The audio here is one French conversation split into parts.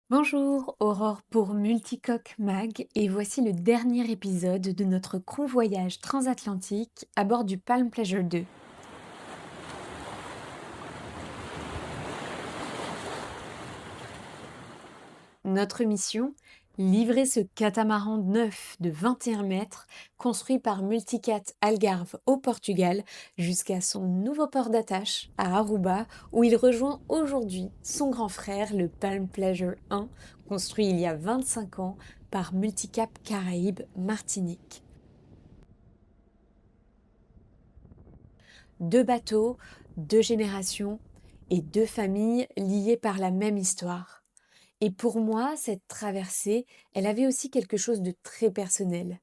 Bonjour, Aurore pour Multicoque Mag et voici le dernier épisode de notre convoyage transatlantique à bord du Palm Pleasure 2. Notre mission, livrer ce catamaran neuf de 21 mètres construit par Multicat Algarve au Portugal jusqu'à son nouveau port d'attache à Aruba où il rejoint aujourd'hui son grand frère le Palm Pleasure 1 construit il y a 25 ans par Multicap Caraïbes Martinique. Deux bateaux, deux générations et deux familles liées par la même histoire. Et pour moi, cette traversée, elle avait aussi quelque chose de très personnel.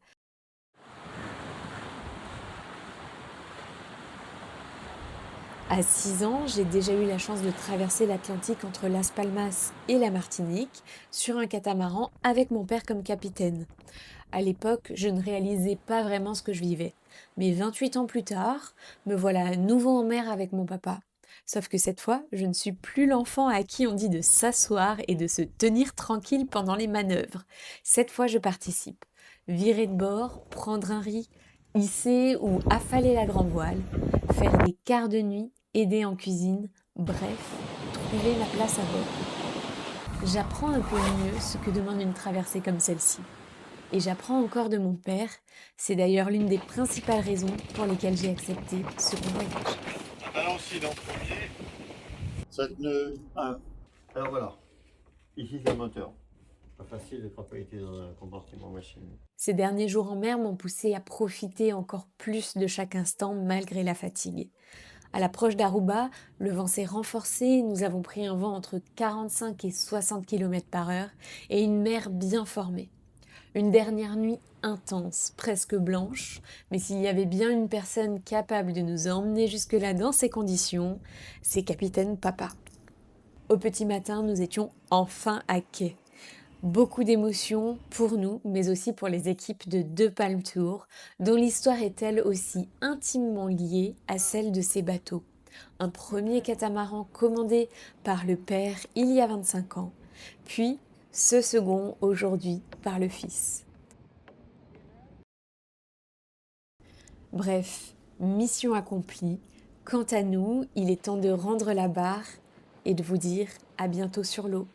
À 6 ans, j'ai déjà eu la chance de traverser l'Atlantique entre Las Palmas et la Martinique sur un catamaran avec mon père comme capitaine. À l'époque, je ne réalisais pas vraiment ce que je vivais. Mais 28 ans plus tard, me voilà à nouveau en mer avec mon papa. Sauf que cette fois, je ne suis plus l'enfant à qui on dit de s'asseoir et de se tenir tranquille pendant les manœuvres. Cette fois, je participe. Virer de bord, prendre un riz, hisser ou affaler la grand voile, faire des quarts de nuit, aider en cuisine, bref, trouver ma place à bord. J'apprends un peu mieux ce que demande une traversée comme celle-ci. Et j'apprends encore de mon père. C'est d'ailleurs l'une des principales raisons pour lesquelles j'ai accepté ce voyage. Balancier dans le premier. 7 nœuds, 1. Alors voilà, ici c'est le moteur. Pas facile quand on était dans un compartiment machine. Ces derniers jours en mer m'ont poussé à profiter encore plus de chaque instant malgré la fatigue. À l'approche d'Aruba, le vent s'est renforcé et nous avons pris un vent entre 45 et 60 km par heure et une mer bien formée. Une dernière nuit intense, presque blanche, mais s'il y avait bien une personne capable de nous emmener jusque-là dans ces conditions, c'est Capitaine Papa. Au petit matin, nous étions enfin à quai. Beaucoup d'émotions pour nous, mais aussi pour les équipes de Deux Palmes Tour, dont l'histoire est elle aussi intimement liée à celle de ces bateaux. Un premier catamaran commandé par le père il y a 25 ans, puis ce second aujourd'hui par le fils. Bref, mission accomplie. Quant à nous, il est temps de rendre la barre et de vous dire à bientôt sur l'eau.